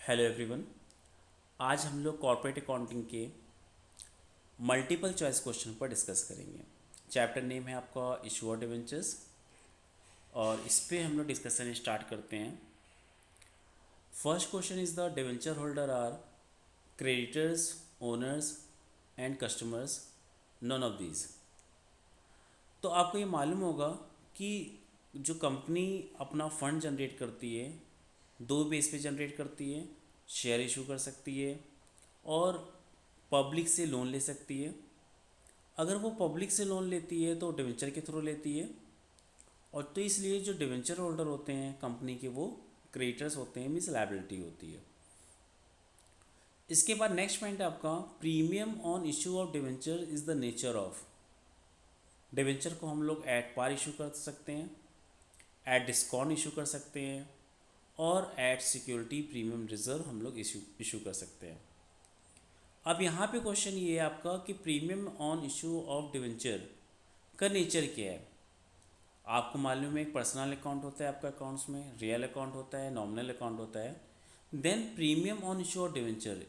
Hello everyone. आज हम लोग कॉर्पोरेट अकाउंटिंग के मल्टीपल चॉइस क्वेश्चन पर डिस्कस करेंगे। चैप्टर नेम है आपका इशूअर डिवेंचर्स और इस पे हम लोग डिस्कशन स्टार्ट करते हैं। First question is the debenture holder are creditors, owners and customers, none of these. तो आपको ये मालूम होगा कि जो कंपनी अपना फंड जनरेट करती है दो बेस पे जनरेट करती है। शेयर इशू कर सकती है और पब्लिक से लोन ले सकती है। अगर वो पब्लिक से लोन लेती है तो डिवेंचर के थ्रू लेती है, और तो इसलिए जो डिवेंचर होल्डर होते हैं कंपनी के वो क्रेडिटर्स होते हैं, मीन्स लायबिलिटी होती है। इसके बाद नेक्स्ट पॉइंट है आपका premium on issue of debenture is the nature of. Debenture को हम लोग एट पार इशू कर सकते हैं, एट डिस्काउंट इशू कर सकते हैं और एट सिक्योरिटी प्रीमियम रिजर्व हम लोग इशू कर सकते हैं। अब यहाँ पे क्वेश्चन ये है आपका कि premium on issue of debenture का नेचर क्या है। आपको मालूम है एक पर्सनल अकाउंट होता है आपका अकाउंट्स में, रियल अकाउंट होता है, नॉमिनल अकाउंट होता है। Then premium on issue of debenture,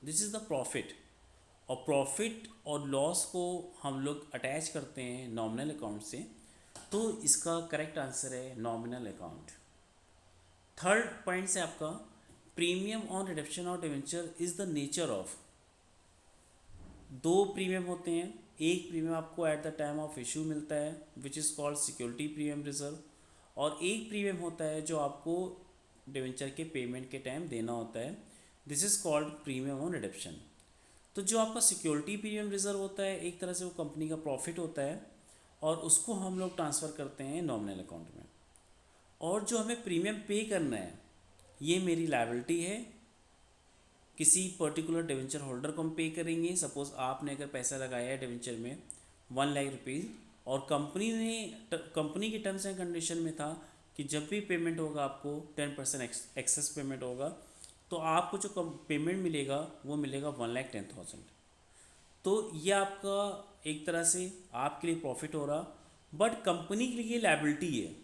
this is the profit, और प्रॉफिट और लॉस को हम लोग अटैच करते हैं नॉमिनल अकाउंट से, तो इसका करेक्ट आंसर है नॉमिनल अकाउंट। थर्ड पॉइंट से आपका premium on redemption of debenture is the nature of. दो प्रीमियम होते हैं, एक प्रीमियम आपको at the time of issue मिलता है which is called security premium reserve, और एक प्रीमियम होता है जो आपको डिवेंचर के पेमेंट के टाइम देना होता है, this is called premium on redemption. तो जो आपका सिक्योरिटी प्रीमियम रिजर्व होता है एक तरह से वो कंपनी का प्रॉफिट होता है और उसको हम लोग ट्रांसफ़र करते हैं नॉमिनल अकाउंट में, और जो हमें प्रीमियम पे करना है ये मेरी लायबिलिटी है। किसी पर्टिकुलर डिवेंचर होल्डर को हम पे करेंगे। सपोज़ आपने अगर पैसा लगाया है डिवेंचर में 1 लाख रुपीज़, और कंपनी के टर्म्स एंड कंडीशन में था कि जब भी पेमेंट होगा आपको 10% एक्सेस पेमेंट होगा, तो आपको जो पेमेंट मिलेगा वो मिलेगा 1,10,000। तो ये आपका एक तरह से आपके लिए प्रॉफिट हो रहा, बट कंपनी के लिए लायबिलिटी है,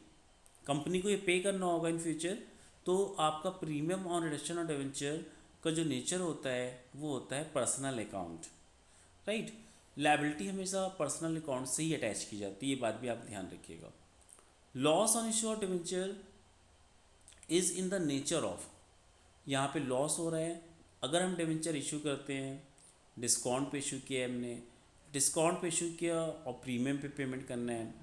कंपनी को ये पे करना होगा इन फ्यूचर। तो आपका premium on reduction of debenture का जो नेचर होता है वो होता है पर्सनल अकाउंट, राइट। लायबिलिटी हमेशा पर्सनल अकाउंट से ही अटैच की जाती है, ये बात भी आप ध्यान रखिएगा। Loss on issue of debenture is in the nature of, यहाँ पे लॉस हो रहा है अगर हम डिवेंचर इशू करते हैं, डिस्काउंट पे इशू किया है हमने, डिस्काउंट पे इशू किया और प्रीमियम पे पेमेंट करना है,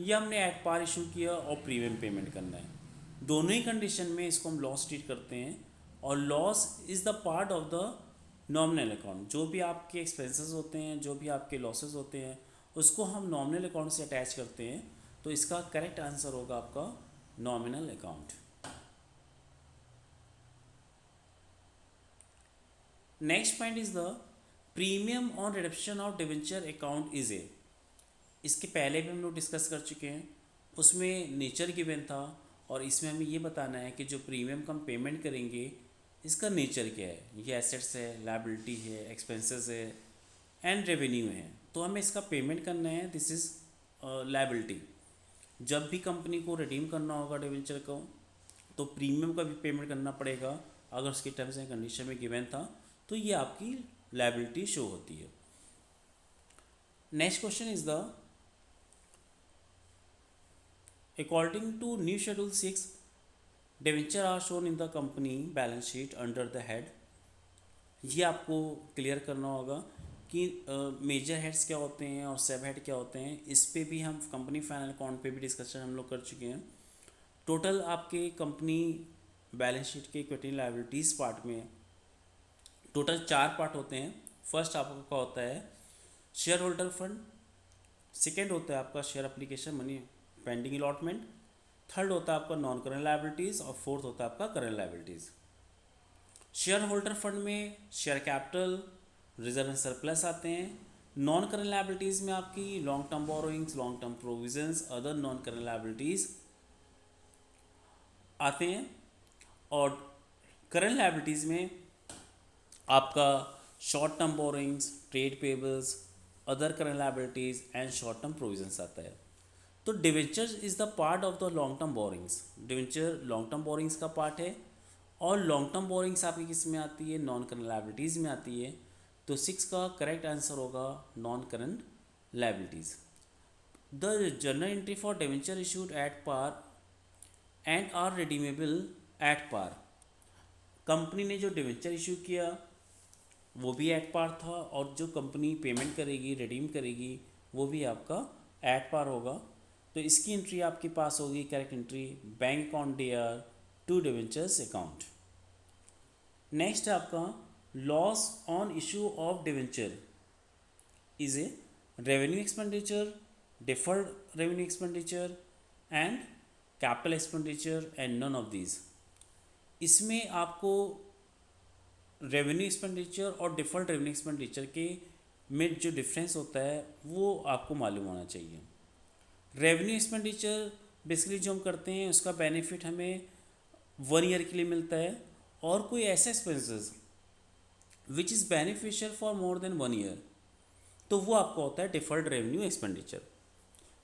या हमने एट पार इशू किया और प्रीमियम पेमेंट करना है, दोनों ही कंडीशन में इसको हम लॉस ट्रीट करते हैं। और loss is the part of the nominal account. जो भी आपके एक्सपेंसेस होते हैं, जो भी आपके लॉसेस होते हैं, उसको हम नॉमिनल अकाउंट से अटैच करते हैं, तो इसका करेक्ट आंसर होगा आपका nominal account. Next point is the premium on redemption of debenture account is a. इसके पहले भी हम लोग डिस्कस कर चुके हैं, उसमें नेचर गिवन था, और इसमें हमें ये बताना है कि जो प्रीमियम का हम पेमेंट करेंगे इसका नेचर क्या है। ये एसेट्स है, लायबिलिटी है, एक्सपेंसेस है एंड रेवेन्यू है, तो हमें इसका पेमेंट करना है, दिस इज़ लायबिलिटी। जब भी कंपनी को रिडीम करना होगा डिवेंचर को, तो प्रीमियम का भी पेमेंट करना पड़ेगा, अगर उसके टर्म्स एंड कंडीशन में गिवन था, तो ये आपकी लायबिलिटी शो होती है। Next question is the according to new schedule 6 debenture are shown in the company balance sheet under the head. ये आपको क्लियर करना होगा कि मेजर हेड्स क्या होते हैं और सब हेड क्या होते हैं। इस पे भी हम कंपनी फाइनल अकाउंट पे भी डिस्कशन हम लोग कर चुके हैं। टोटल आपके कंपनी बैलेंस शीट के इक्विटी लायबिलिटीज़ पार्ट में टोटल 4 पार्ट होते हैं। फर्स्ट आपका होता है शेयर होल्डर फंड, सेकेंड होता है आपका share application money pending allotment, third होता है आपका नॉन करेंट लायबिलिटीज़, और फोर्थ होता है आपका current liabilities. Share holder fund में share capital, reserve and surplus आते हैं। नॉन करेंट लायबिलिटीज़ में आपकी long term borrowings, long term provisions, other non current liabilities आते हैं। और करेंट लायबिलिटीज़ में आपका short term borrowings, trade payables, other current liabilities and short term provisions आता है। तो debenture is the part of the long term borrowings. Debenture long term borrowings का part है, और लॉन्ग टर्म बोरिंग्स आपकी किस में आती है, नॉन करंट लायबिलिटीज़ में आती है। तो 6 का करेक्ट आंसर होगा non current liabilities. The journal entry for debenture issued at par and are redeemable at par. Company ने जो डिवेंचर इशू किया वो भी एट पार था, और जो कंपनी पेमेंट करेगी, रिडीम करेगी, वो भी आपका एट पार होगा। तो इसकी एंट्री आपके पास होगी, correct entry, bank account dare to debentures account. Next है आपका loss on issue of debenture is a revenue expenditure, deferred revenue expenditure and capital expenditure and none of these. इसमें आपको रेवेन्यू एक्सपेंडिचर और default revenue expenditure के में जो difference होता है वो आपको मालूम होना चाहिए। रेवेन्यू एक्सपेंडिचर बेसिकली जो हम करते हैं उसका बेनिफिट हमें 1 ईयर के लिए मिलता है, और कोई ऐसे expenses which is beneficial for more than 1 year, तो वो आपका होता है deferred revenue expenditure.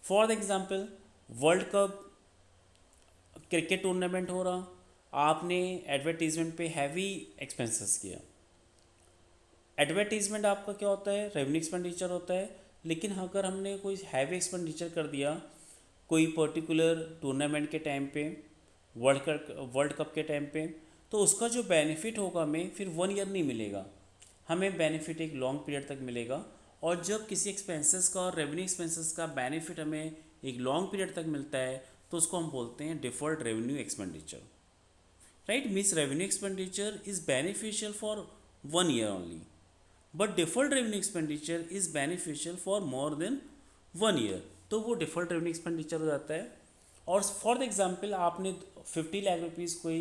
For the example, world cup cricket tournament हो रहा, आपने एडवर्टीजमेंट पे हैवी एक्सपेंसेस किया। एडवर्टीजमेंट आपका क्या होता है, रेवेन्यू एक्सपेंडिचर होता है, लेकिन अगर हमने कोई हैवी एक्सपेंडिचर कर दिया कोई पर्टिकुलर टूर्नामेंट के टाइम पे, वर्ल्ड कप के टाइम पे, तो उसका जो बेनिफिट होगा हमें फिर 1 ईयर नहीं मिलेगा, हमें बेनिफिट एक लॉन्ग पीरियड तक मिलेगा। और जब किसी एक्सपेंसेस का और रेवेन्यू एक्सपेंसेस का बेनिफिट हमें एक लॉन्ग पीरियड तक मिलता है तो उसको हम बोलते हैं deferred revenue expenditure. Right, means revenue expenditure is beneficial for 1 year only, but deferred revenue expenditure is beneficial for more than 1 year, तो वो डिफर्ड रेवेन्यू एक्सपेंडिचर हो जाता है। और फॉर द एग्जांपल, आपने 50 लाख रुपीज़ कोई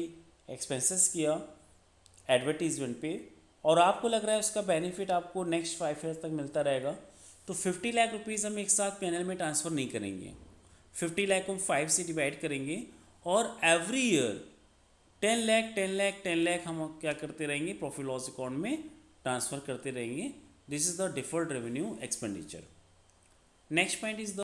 एक्सपेंसेस किया एडवर्टीजमेंट पे, और आपको लग रहा है उसका बेनिफिट आपको नेक्स्ट 5 ईयर्स तक मिलता रहेगा, तो 50 लाख रुपीज़ हम एक साथ पैनल में ट्रांसफ़र नहीं करेंगे। 50 लाख को हम 5 से डिवाइड करेंगे, और एवरी ईयर 10 लाख 10 लाख 10 लाख हम क्या करते रहेंगे, प्रॉफिट लॉस अकाउंट में ट्रांसफ़र करते रहेंगे। This is the deferred revenue expenditure. Next point is the